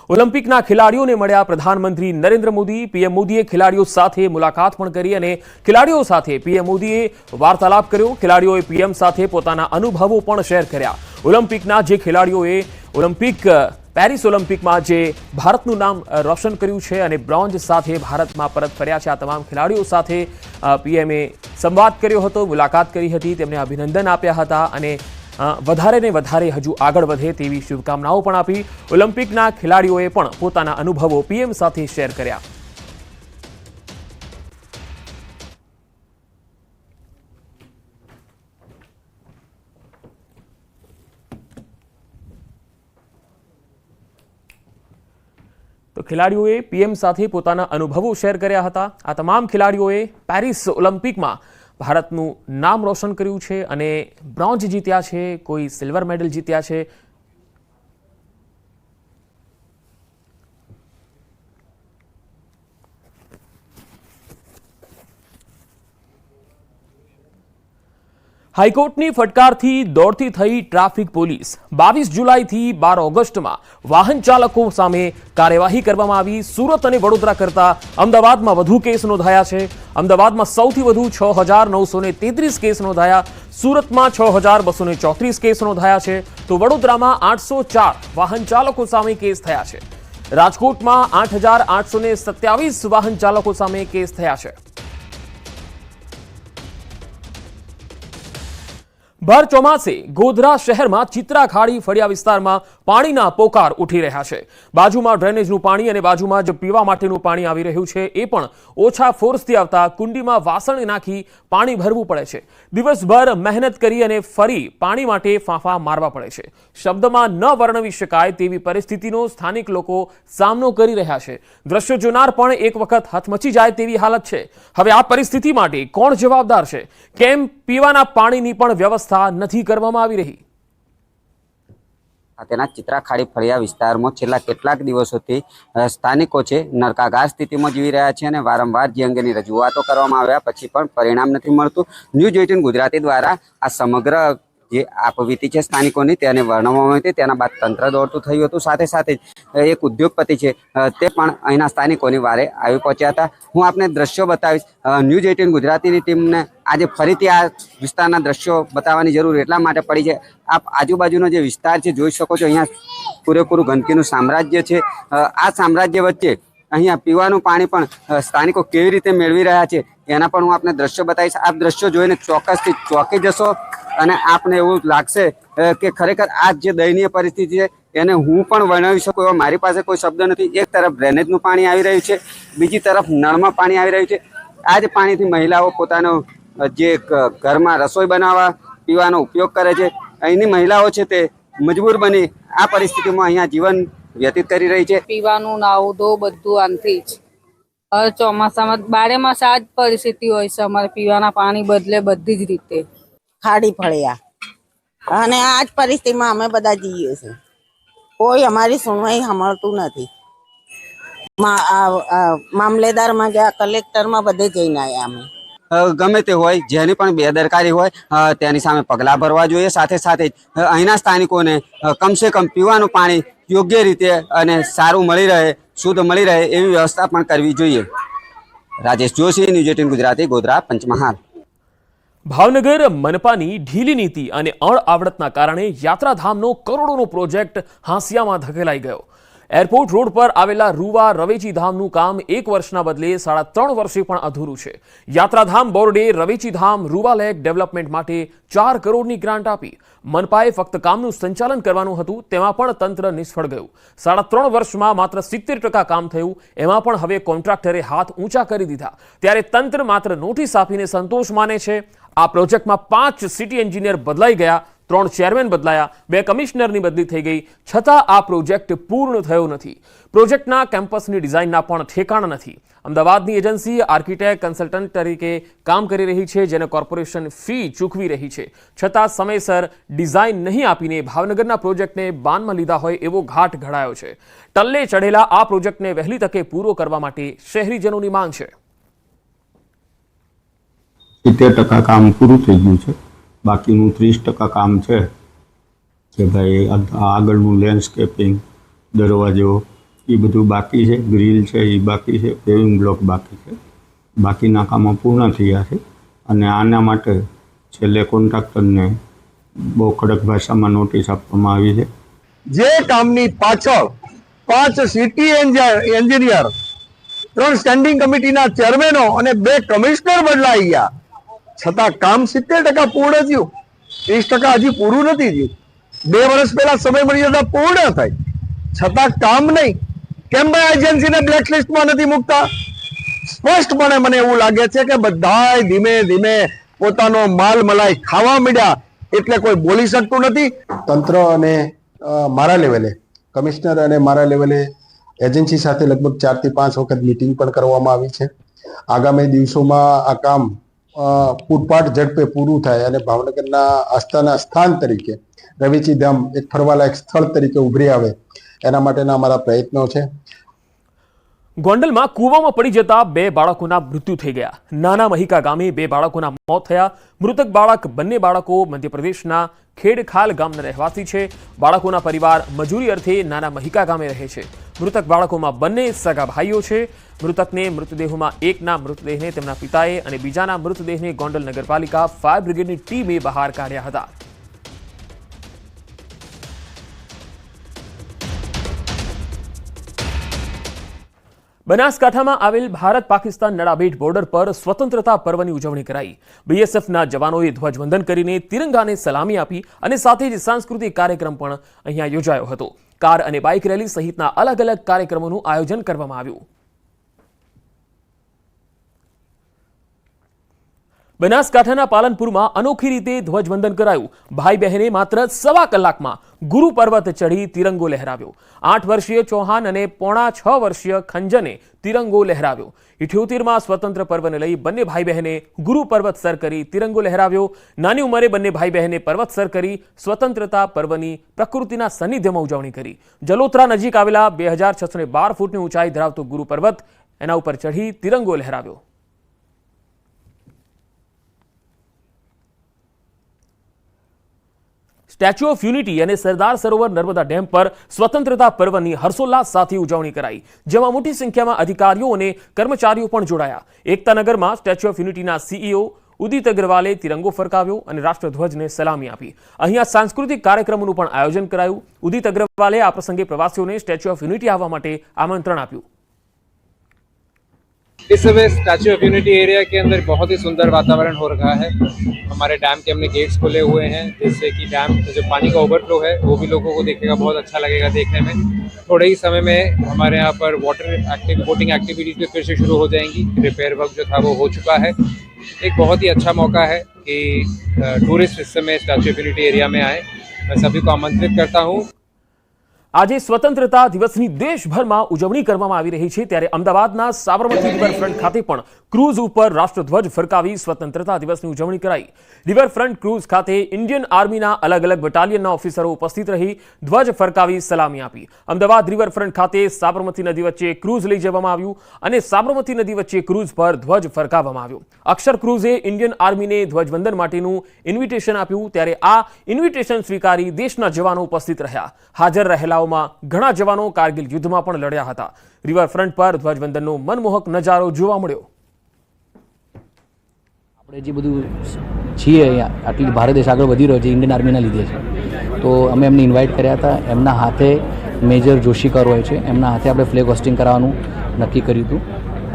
ઓલિમ્પિકના ખેલાડીઓને મળ્યા પ્રધાનમંત્રી નરેન્દ્ર મોદી। પીએમ મોદીએ ખેલાડીઓ સાથે મુલાકાત પણ કરી અને ખેલાડીઓ સાથે પીએમ મોદીએ વાર્તાલાપ કર્યો। ખેલાડીઓએ પીએમ સાથે પોતાના અનુભવો પણ શેર કર્યા। ઓલિમ્પિકના જે ખેલાડીઓએ પેરિસ ઓલિમ્પિકમાં જે ભારતનું નામ રોશન કર્યું છે અને બ્રોન્ઝ સાથે ભારતમાં પરત ફર્યા છે, આ તમામ ખેલાડીઓ સાથે પીએમએ સંવાદ કર્યો હતો, મુલાકાત કરી હતી, તેમને અભિનંદન આપ્યા હતા અને વધારે ને વધારે હજુ આગળ વધે તેવી શુભકામનાઓ પણ આપી। ઓલિમ્પિકના ખેલાડીઓએ પણ પોતાના અનુભવો પીએમ સાથે શેર કર્યા। તો ખેલાડીઓએ પીએમ સાથે પોતાના અનુભવો શેર કર્યા હતા। આ તમામ ખેલાડીઓએ પેરિસ ઓલિમ્પિકમાં ભારતનું નામ રોશન કર્યું છે અને બ્રોન્ઝ જીત્યા છે, કોઈ સિલ્વર મેડલ જીત્યા છે। હાઈકોર્ટની ફટકારથી દોડતી થઈ ટ્રાફિક પોલીસ। 22 જુલાઈથી 12 ઓગસ્ટમાં વાહન ચાલકો સામે કાર્યવાહી કરવામાં આવી। સુરત અને વડોદરા કરતા અમદાવાદમાં વધુ કેસ નોંધાયા છે। અમદાવાદમાં સૌથી વધુ 6,933 કેસ નોંધાયા, સુરતમાં 6,234 કેસ નોંધાયા છે, તો વડોદરામાં 804 વાહન ચાલકો સામે કેસ થયા છે। રાજકોટમાં 8,827 વાહન ચાલકો સામે કેસ થયા છે। ભર ચોમાસે ગોધરા શહેરમાં ચિત્રા ખાડી ફળિયા વિસ્તારમાં પાણીના પોકાર ઉઠી રહ્યા છે। બાજુમાં ડ્રેનેજનું પાણી અને બાજુમાં જ પીવા માટેનું પાણી આવી રહ્યું છે, એ પણ ઓછા ફોર્સથી આવતા કુંડીમાં વાસણ નાખી પાણી ભરવું પડે છે। દિવસભર મહેનત કરી અને ફરી પાણી માટે ફાંફા મારવા પડે છે। શબ્દમાં ન વર્ણવી શકાય તેવી પરિસ્થિતિનો સ્થાનિક લોકો સામનો કરી રહ્યા છે। દ્રશ્યો જોનાર પણ એક વખત હચમચી જાય તેવી હાલત છે। હવે આ પરિસ્થિતિ માટે કોણ જવાબદાર છે? કેમ પીવાના પાણીની પણ વ્યવસ્થા નથી કરવામાં આવી રહી? તેના ચિત્રા ખાડી ફળિયા વિસ્તારમાં છેલ્લા કેટલાક દિવસોથી સ્થાનિકો છે નરકાગાર સ્થિતિમાં જીવી રહ્યા છે અને વારંવાર જે અંગેની રજૂઆતો કરવામાં આવ્યા પછી પણ પરિણામ નથી મળતું। ન્યૂઝ 18 ગુજરાતી દ્વારા આ સમગ્ર જે આપવીતી છે સ્થાનિકોની તેને વર્ણવવામાં આવી હતી। તેના બાદ તંત્ર દોડતું થયું હતું। સાથે સાથે એક ઉદ્યોગપતિ છે તે પણ અહીંના સ્થાનિકોની વારે આવી પહોંચ્યા હતા। હું આપને દ્રશ્યો બતાવીશ। ન્યૂઝ 18 ગુજરાતીની ટીમને આજે ફરીથી આ વિસ્તારના દ્રશ્યો બતાવવાની જરૂર એટલા માટે પડી છે। આપ આજુબાજુનો જે વિસ્તાર છે જોઈ શકો છો, અહીંયા પૂરેપૂરું ગંદકીનું સામ્રાજ્ય છે। આ સામ્રાજ્ય વચ્ચે અહીંયા પીવાનું પાણી પણ સ્થાનિકો કેવી રીતે મેળવી રહ્યા છે એના પણ હું આપને દ્રશ્યો બતાવીશ। આપ દ્રશ્યો જોઈને ચોક્કસથી ચોંકી જશો અને આપને એવું લાગશે કે ખરેખર આ જે દયનીય પરિસ્થિતિ છે એને હું પણ વર્ણવી શકું એવો મારી પાસે કોઈ શબ્દ નથી। એક તરફ ડ્રેનેજનું પાણી આવી રહ્યું છે, બીજી તરફ નળમાં પાણી આવી રહ્યું છે। આ જ પાણીથી મહિલાઓ પોતાનો જે ઘરમાં રસોઈ બનાવવા પીવાનો ઉપયોગ કરે છે। અહીંની મહિલાઓ છે તે મજબૂર બની આ પરિસ્થિતિમાં અહીંયા જીવન વ્યતીત કરી રહી છે। પીવાનું નાવું ધોવું બધું આનથી જ હવે ચોમાસામાં 12 માસ આ જ પરિસ્થિતિ હોય છે। અમારે પીવાના પાણી બદલે બધી જ રીતે ખાડી ફળિયા અને આ જ પરિસ્થિતિમાં અમે બધા જઈએ છીએ। કોઈ અમારી સુનવાઈ સાંભળતું નથી। મામલેદારમાં ગયા, કલેક્ટરમાં બધે જઈને આવ્યા અમે। ગમે તે હોય, જેની પણ બેદરકારી હોય તેની સામે પગલાં ભરવા જોઈએ। સાથે સાથે અહીંના સ્થાનિકોને કમસે કમ પીવાનું પાણી યોગ્ય રીતે અને સારું મળી રહે, શુદ્ધ મળી રહે એવી વ્યવસ્થા પણ કરવી જોઈએ। રાજેશ જોશી, ન્યૂઝ 18 ગુજરાતી, ગોધરા, પંચમહાલ। ભાવનગર મનપાની ઢીલી નીતિ અને અણઆવડતના કારણે યાત્રાધામનો કરોડોનો પ્રોજેક્ટ હાંસિયામાં ધકેલાઈ ગયો। એરપોર્ટ રોડ પર આવેલા રૂવા રવેચી ધામનું કામ 1 વર્ષના બદલે 3.5 વર્ષે પણ અધૂરું છે। યાત્રાધામ બોર્ડે રવેચી ધામ રૂવા લેક ડેવલપમેન્ટ માટે 4 કરોડની ગ્રાન્ટ આપી। મનપાએ ફક્ત કામનું સંચાલન કરવાનું હતું, તેમાં પણ તંત્ર નિષ્ફળ ગયું। 3.5 વર્ષમાં માત્ર 70% કામ થયું, એમાં પણ હવે કોન્ટ્રાક્ટરે હાથ ઊંચા કરી દીધા। ત્યારે તંત્ર માત્ર નોટિસ આપીને સંતોષ માને છે। આ પ્રોજેક્ટમાં 5 સિટી એન્જિનિયર બદલાઈ ગયા, 3 ચેરમેન બદલાયા, 2 કમિશનરની બદલી થઈ ગઈ, છતાં આ પ્રોજેક્ટ પૂર્ણ થયો નથી। પ્રોજેક્ટના કેમ્પસની ડિઝાઇનના પણ ઠેકાણા નથી। અમદાવાદની એજન્સી આર્કિટેક્ટ કન્સલ્ટન્ટ તરીકે કામ કરી રહી છે, જેને કોર્પોરેશન ફી ચૂકવી રહી છે, છતાં સમયસર ડિઝાઇન નહીં આપીને ભાવનગરના પ્રોજેક્ટને બાનમાં લીધા હોય એવો ઘાટ ઘડાયો છે। ટલ્લે ચઢેલા આ પ્રોજેક્ટને વહેલી તકે પૂરો કરવા માટે શહેરીજનોની માંગ છે। 70% કામ પૂરું થઈ ગયું છે, બાકીનું 30% કામ છે કે ભાઈ આગળનું લેન્ડસ્કેપિંગ, દરવાજો એ બધું બાકી છે, ગ્રીલ છે એ બાકી છે, પેવિંગ બ્લોક બાકી છે, બાકીના કામો પૂર્ણ થયા છે અને આના માટે છેલ્લે કોન્ટ્રાક્ટરને બહુ કડક ભાષામાં નોટિસ આપવામાં આવી છે. જે કામની પાછળ 5 સિટી એન્જિનિયર, 3 સ્ટેન્ડિંગ કમિટીના ચેરમેનો અને 2 કમિશનર બદલાઈ ગયા, છતાં કામ 70% પૂર્ણ થયું. 30% હજી પૂરું નથી થયું. 2 વર્ષ પહેલા સમય મર્યાદા પૂર્ણ થઈ, છતાં કામ નહીં. કેમ ભાઈ એજન્સીને બ્લેકલિસ્ટમાં નથી મૂકતા? સ્પષ્ટપણે મને એવું લાગે છે કે બધાય ધીમે ધીમે પોતાનો માલ મલાઈ ખાવા માંડ્યા, એટલે કોઈ બોલી શકતું નથી. તંત્ર અને મારા લેવલે, કમિશનર અને મારા લેવલે એજન્સી સાથે લગભગ 4 થી 5 વખત મીટિંગ પણ કરવામાં આવી છે. આગામી દિવસોમાં આ કામ પૂરપાટ ઝડપે પૂરું થાય અને ભાવનગરના આસ્થાના સ્થાન તરીકે રવેચી ધામ એક ફરવાલાયક સ્થળ તરીકે ઉભરી આવે, એના માટેના અમારા પ્રયત્નો છે. ગોંડલમાં કૂવામાં પડી જતા 2 બાળકોના મૃત્યુ થઈ ગયા. નાના મહિકા ગામે 2 બાળકોના મોત થયા. મૃતક બંને બાળકો મધ્યપ્રદેશના ખેડખાલ ગામના રહેવાસી છે. બાળકોના પરિવાર મજૂરી અર્થે નાના મહિકા ગામે રહે છે. મૃતક બાળકોમાં બંને સગા ભાઈઓ છે. મૃતકને મૃતદેહોમાં એકના મૃતદેહને તેમના પિતાએ અને બીજાના મૃતદેહને ગોંડલ નગરપાલિકા ફાયર બ્રિગેડની ટીમે બહાર કાઢ્યા હતા. બનાસકાંઠામાં આવેલ ભારત પાકિસ્તાન નડાબેટ બોર્ડર પર સ્વતંત્રતા પર્વની ઉજવણી કરાઈ. બીએસએફના જવાનોએ ધ્વજવંદન કરીને તિરંગાને સલામી આપી અને સાથે જ સાંસ્કૃતિક કાર્યક્રમ પણ અહીંયા યોજાયો હતો. કાર અને બાઇક રેલી સહિતના અલગ અલગ કાર્યક્રમોનું આયોજન કરવામાં આવ્યું. બનાસકાંઠાના પાલનપુરમાં અનોખી રીતે ધ્વજવંદન કરાયું. ભાઈ બહેને માત્ર 1.25 કલાકમાં ગુરુ પર્વત ચઢી તિરંગો લહેરાવ્યો. 8 વર્ષીય ચૌહાણ અને 6.5 વર્ષીય ખંજને તિરંગો લહેરાવ્યો. 78માં સ્વતંત્ર પર્વને લઈ બંને ભાઈ બહેને ગુરુ પર્વત સર કરી તિરંગો લહેરાવ્યો. નાની ઉંમરે બંને ભાઈ બહેને પર્વત સર કરી સ્વતંત્રતા પર્વની પ્રકૃતિના સાનિધ્યમાં ઉજવણી કરી. જલોત્રા નજીક આવેલા 2612 ફૂટની ઊંચાઈ ધરાવતો ગુરુ પર્વત, એના ઉપર ચઢી તિરંગો લહેરાવ્યો. સ્ટેચ્યુ ઓફ યુનિટી અને સરદાર સરોવર નર્મદા ડેમ પર સ્વતંત્રતા પર્વની હર્ષોલ્લાસ સાથે ઉજવણી કરાઈ, જેમાં મોટી સંખ્યામાં અધિકારીઓ અને કર્મચારીઓ પણ જોડાયા. એકતાનગરમાં સ્ટેચ્યુ ઓફ યુનિટીના સીઈઓ ઉદિત અગ્રવાલે તિરંગો ફરકાવ્યો અને રાષ્ટ્રધ્વજને સલામી આપી. અહીંયા સાંસ્કૃતિક કાર્યક્રમોનું પણ આયોજન કરાયું. ઉદિત અગ્રવાલે આ પ્રસંગે પ્રવાસીઓને સ્ટેચ્યુ ઓફ યુનિટી આવવા માટે આમંત્રણ આપ્યું. इस समय स्टैच्यू ऑफ यूनिटी एरिया के अंदर बहुत ही सुंदर वातावरण हो रखा है. हमारे डैम के हमने गेट्स खोले हुए हैं, जिससे कि डैम जो पानी का ओवरफ्लो है वो भी लोगों को देखेगा, बहुत अच्छा लगेगा देखने में. थोड़े ही समय में हमारे यहाँ पर बोटिंग एक्टिविटीज भी फिर से शुरू हो जाएंगी. रिपेयर वर्क जो था वो हो चुका है. एक बहुत ही अच्छा मौका है कि टूरिस्ट इस समय स्टैच्यू ऑफ यूनिटी एरिया में आए. मैं सभी को आमंत्रित करता हूँ. આજે સ્વતંત્રતા દિવસની દેશભરમાં ઉજવણી કરવામાં આવી રહી છે, ત્યારે અમદાવાદના સાબરમતી રિવરફ્રન્ટ ખાતે પણ ક્રૂઝ ઉપર રાષ્ટ્રધ્વજ ફરકાવી સ્વતંત્રતા દિવસની ઉજવણી કરાઈ. રિવરફ્રન્ટ ક્રૂઝ ખાતે ઇન્ડિયન આર્મીના અલગ અલગ બટાલિયનના ઓફિસરો ઉપસ્થિત રહી ધ્વજ ફરકાવી સલામી આપી. અમદાવાદ રિવરફ્રન્ટ ખાતે સાબરમતી નદી વચ્ચે ક્રૂઝ લઈ જવામાં આવ્યું અને સાબરમતી નદી વચ્ચે ક્રૂઝ પર ધ્વજ ફરકાવવામાં આવ્યો. અક્ષર ક્રૂઝે ઇન્ડિયન આર્મીને ધ્વજવંદન માટેનું ઇન્વિટેશન આપ્યું, ત્યારે આ ઇન્વિટેશન સ્વીકારી દેશના જવાનો ઉપસ્થિત રહ્યા. હાજર રહેલા ઘણા જવાનો કારગિલ યુદ્ધમાં પણ લડ્યા હતા. રિવરફ્રન્ટ પર ધ્વજવંદનનો મનમોહક નજારો જોવા મળ્યો. આપણે જે બધું છીએ અહીંયા આટલી ભારત દેશ આગળ વધી રહ્યો છે ઇન્ડિયન આર્મીના લીધે છે, તો અમે એમને ઇન્વાઇટ કર્યા હતા. એમના હાથે મેજર જોશીકર હોય છે, એમના હાથે આપણે ફ્લેગ હોસ્ટિંગ કરાવવાનું નક્કી કર્યું હતું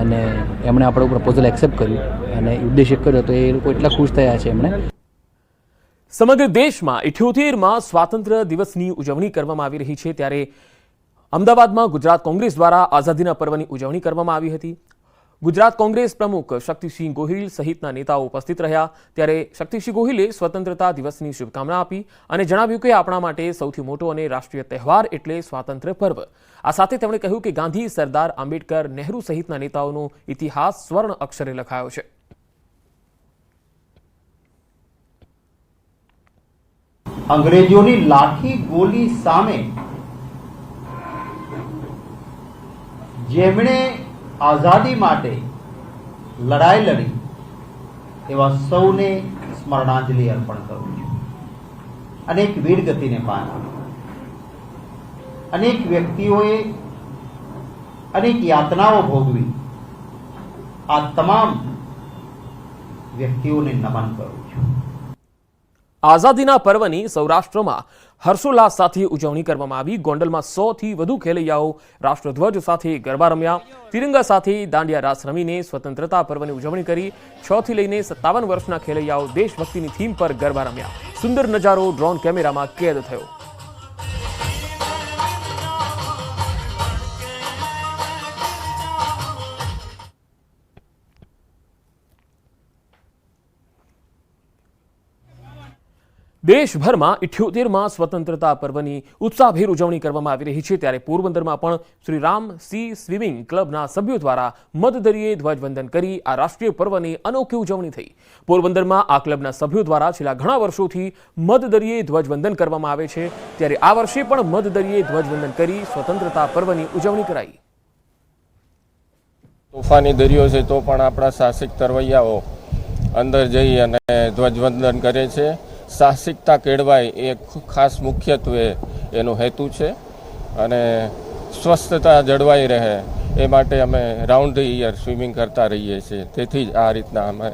અને એમણે આપણું પ્રપોઝલ એક્સેપ્ટ કર્યું અને ઉદ્દેશ કર્યો, તો એ લોકો એટલા ખુશ થયા છે. એમણે સમગ્ર દેશમાં 78માં સ્વાતંત્ર્ય દિવસની ઉજવણી કરવામાં આવી રહી છે, ત્યારે અમદાવાદમાં ગુજરાત કોંગ્રેસ દ્વારા આઝાદીના પર્વની ઉજવણી કરવામાં આવી હતી. ગુજરાત કોંગ્રેસ પ્રમુખ શક્તિસિંહ ગોહિલ સહિતના નેતાઓ ઉપસ્થિત રહ્યા. ત્યારે શક્તિસિંહ ગોહિલે સ્વતંત્રતા દિવસની શુભકામના આપી અને જણાવ્યું કે આપણા માટે સૌથી મોટો અને રાષ્ટ્રીય તહેવાર એટલે સ્વાતંત્ર્ય પર્વ. આ સાથે તેમણે કહ્યું કે ગાંધી, સરદાર આંબેડકર, નહેરુ સહિતના નેતાઓનો ઇતિહાસ સ્વર્ણ અક્ષરે લખાયો છે. અંગ્રેજોની લાઠી ગોલી સામે જેમણે આઝાદી માટે લડાઈ લડી એવા સૌને સ્મરણાંજલિ અર્પણ કરું છું. અનેક વીરગતિને પામ્યા, અનેક વ્યક્તિઓએ અનેક યાતનાઓ ભોગવી આ તમામ વ્યક્તિઓને નમન કરું છું. આઝાદીના પર્વની સૌરાષ્ટ્રમાં હર્ષોલ્લાસ સાથે ઉજવણી કરવામાં આવી. ગોંડલમાં 100થી વધુ ખેલૈયાઓ રાષ્ટ્રધ્વજ સાથે ગરબા રમ્યા. તિરંગા સાથે દાંડિયા રાસ રમીને સ્વતંત્રતા પર્વની ઉજવણી કરી. 6 થી લઈને 57 વર્ષના ખેલૈયાઓ દેશભક્તિની થીમ પર ગરબા રમ્યા. સુંદર નજારો ડ્રોન કેમેરામાં કેદ થયો. દેશભરમાં 78માં સ્વતંત્રતા પર્વની ઉત્સાહભેર ઉજવણી કરવામાં આવી રહી છે. ત્યારે પોરબંદરમાં પણ શ્રી રામ સી સ્વિમિંગ ક્લબના સભ્યો દ્વારા મધદરિયે ધ્વજવંદન કરી આ રાષ્ટ્રીય પર્વની અનોખી ઉજવણી થઈ. પોરબંદરમાં આ ક્લબના સભ્યો દ્વારા છેલ્લા ઘણા વર્ષોથી મધદરિયે ધ્વજવંદન કરવામાં આવે છે. ત્યારે આ વર્ષે પણ મધદરિયે ધ્વજવંદન કરી સ્વતંત્રતા પર્વની ઉજવણી કરાઈ. તોફાની દરિયો છે તો પણ આપણા સાહસિક તરવૈયાઓ અંદર જઈ અને ધ્વજવંદન કરે છે. સાહસિકતા કેળવાય એ ખાસ મુખ્યત્વે એનો હેતુ છે અને સ્વસ્થતા જળવાઈ રહે એ માટે અમે રાઉન્ડ ધ યર સ્વિમિંગ કરતા રહીએ છીએ. તેથી જ આ રીતના અમે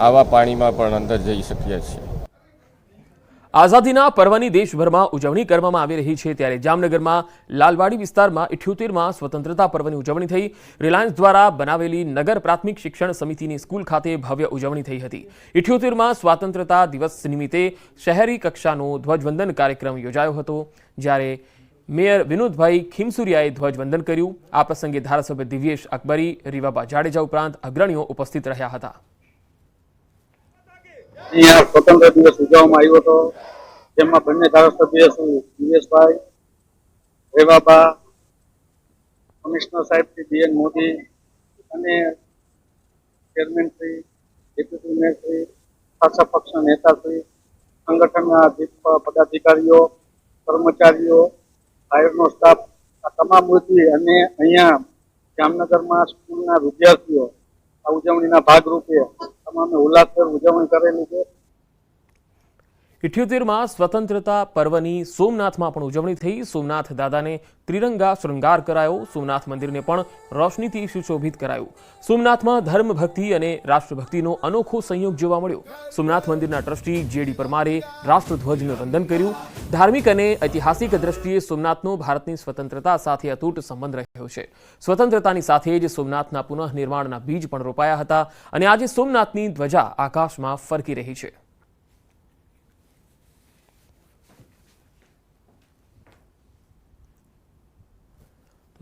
આવા પાણીમાં પણ અંદર જઈ શકીએ છીએ. આઝાદીના પર્વની દેશભરમાં ઉજવણી કરવામાં આવી રહી છે. ત્યારે જામનગરમાં લાલવાડી વિસ્તારમાં 78માં સ્વતંત્રતા પર્વની ઉજવણી થઈ. રિલાયન્સ દ્વારા બનાવેલી નગર પ્રાથમિક શિક્ષણ સમિતિની સ્કૂલ ખાતે ભવ્ય ઉજવણી થઈ હતી. 78માં સ્વતંત્રતા દિવસ નિમિત્તે શહેરી કક્ષાનો ધ્વજવંદન કાર્યક્રમ યોજાયો હતો. જ્યારે મેયર વિનોદભાઈ ખીમસુરિયાએ ધ્વજવંદન કર્યું. આ પ્રસંગે ધારાસભ્ય દિવ્યેશ અકબરી, રીવાબા જાડેજા ઉપરાંત અગ્રણીઓ ઉપસ્થિત રહ્યા હતા. અહીંયા સ્વતંત્ર દિવસ ઉજવવામાં આવ્યો હતો, જેમાં બંને ધારાસભ્ય શ્રી દિવેશભાઈ, રેવાબા, કમિશનર સાહેબ શ્રી બીએન મોદી અને chairman Shri, deputy mayor Shri, શાસક પક્ષના નેતા શ્રી, સંગઠનના પદાધિકારીઓ, કર્મચારીઓ, ફાયરનો સ્ટાફ, આ તમામ વૃત્તિ અને અહીંયા જામનગરમાં સ્કૂલના વિદ્યાર્થીઓ આ ઉજવણીના ભાગરૂપે તમામે ઉલ્લાસભેર ઉજવણી કરેલી છે. 78માં સ્વતંત્રતા પર્વની સોમનાથમાં પણ ઉજવણી થઈ. સોમનાથ દાદાને ત્રિરંગા શૃંગાર કરાયો. સોમનાથ મંદિરને પણ રોશનીથી સુશોભિત કરાયું. સોમનાથમાં ધર્મ ભક્તિ અને રાષ્ટ્રભક્તિનો અનોખો સંયોગ જોવા મળ્યો. સોમનાથ મંદિરના ટ્રસ્ટી જેડી પરમારે રાષ્ટ્રધ્વજનું વંદન કર્યું. ધાર્મિક અને ઐતિહાસિક દ્રષ્ટિએ સોમનાથનો ભારતની સ્વતંત્રતા સાથે અતૂટ સંબંધ રહ્યો છે. સ્વતંત્રતાની સાથે જ સોમનાથના પુનઃનિર્માણના બીજ પણ રોપાયા હતા અને આજે સોમનાથની ધ્વજા આકાશમાં ફરકી રહી છે.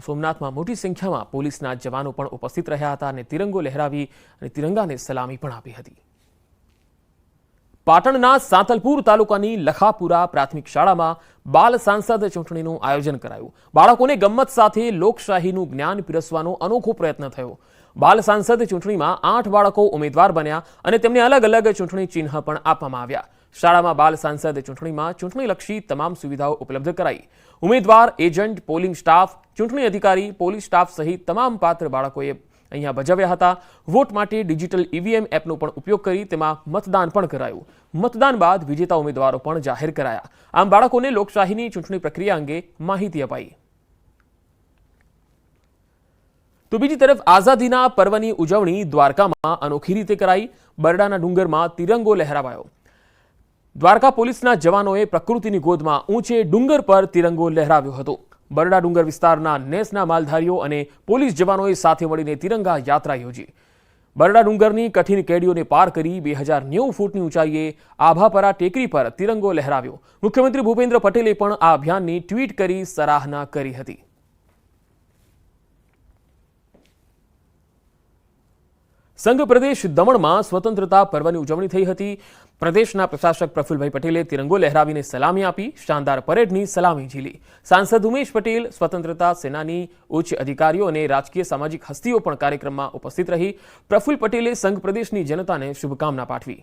સોમનાથમાં મોટી સંખ્યામાં પોલીસના જવાનો પણ ઉપસ્થિત રહ્યા હતા અને તિરંગો લહેરાવી અને તિરંગાને સલામી પણ આપી હતી. પાટણના સાંતલપુર તાલુકાની લખાપુરા પ્રાથમિક શાળામાં બાલ સાંસદ ચૂંટણીનું આયોજન કરાયું. બાળકોને ગમ્મત સાથે લોકશાહીનું જ્ઞાન પીરસવાનો અનોખો પ્રયત્ન થયો. બાલ સાંસદ ચૂંટણીમાં 8 બાળકો ઉમેદવાર બન્યા અને તેમને અલગ અલગ ચૂંટણી ચિહ્ન પણ આપવામાં આવ્યા. શાળામાં બાલ સાંસદ ચૂંટણીમાં ચૂંટણીલક્ષી તમામ સુવિધાઓ ઉપલબ્ધ કરાઈ. ઉમેદવાર, એજન્ટ, પોલિંગ સ્ટાફ, ચૂંટણી અધિકારી, પોલીસ સ્ટાફ સહિત તમામ પાત્ર બાળકોએ અહીંયા ભજવ્યા હતા. વોટ માટે ડિજિટલ ઈવીએમ એપનો પણ ઉપયોગ કરી તેમાં મતદાન પણ કરાયું. મતદાન બાદ વિજેતા ઉમેદવારો પણ જાહેર કરાયા. આમ બાળકોને લોકશાહીની ચૂંટણી પ્રક્રિયા અંગે માહિતી અપાઈ. તો બીજી તરફ આઝાદીના પર્વની ઉજવણી દ્વારકામાં અનોખી રીતે કરાઈ. બરડાના ડુંગરમાં તિરંગો લહેરાવાયો. દ્વારકા પોલીસના જવાનોએ પ્રકૃતિની ગોદમાં ઊંચે ડુંગર પર તિરંગો લહેરાવ્યો હતો. બરડા ડુંગર વિસ્તારના નેસના માલધારીઓ અને પોલીસ જવાનોએ સાથે મળીને તિરંગા યાત્રા યોજી. બરડા ડુંગરની કઠિન કેડીઓને પાર કરી 2090 ફૂટની ઊંચાઈએ આભાપરા ટેકરી પર તિરંગો લહેરાવ્યો. મુખ્યમંત્રી ભૂપેન્દ્ર પટેલે પણ આ અભિયાનની ટ્વીટ કરી સરાહના કરી હતી. સંઘ પ્રદેશ દમણમાં સ્વતંત્રતા પર્વની ઉજવણી થઈ હતી. પ્રદેશના પ્રશાસક પ્રફુલભાઈ પટેલે તિરંગો લહેરાવીને સલામી આપી. શાનદાર પરેડની સલામી ઝીલી. સાંસદ ઉમેશ પટેલ, સ્વતંત્રતા સેનાની ઉચ્ચ અધિકારીઓ અને રાજકીય સામાજિક હસ્તીઓ પણ કાર્યક્રમમાં ઉપસ્થિત રહી. પ્રફુલ પટેલે સંઘ પ્રદેશની જનતાને શુભકામના પાઠવી.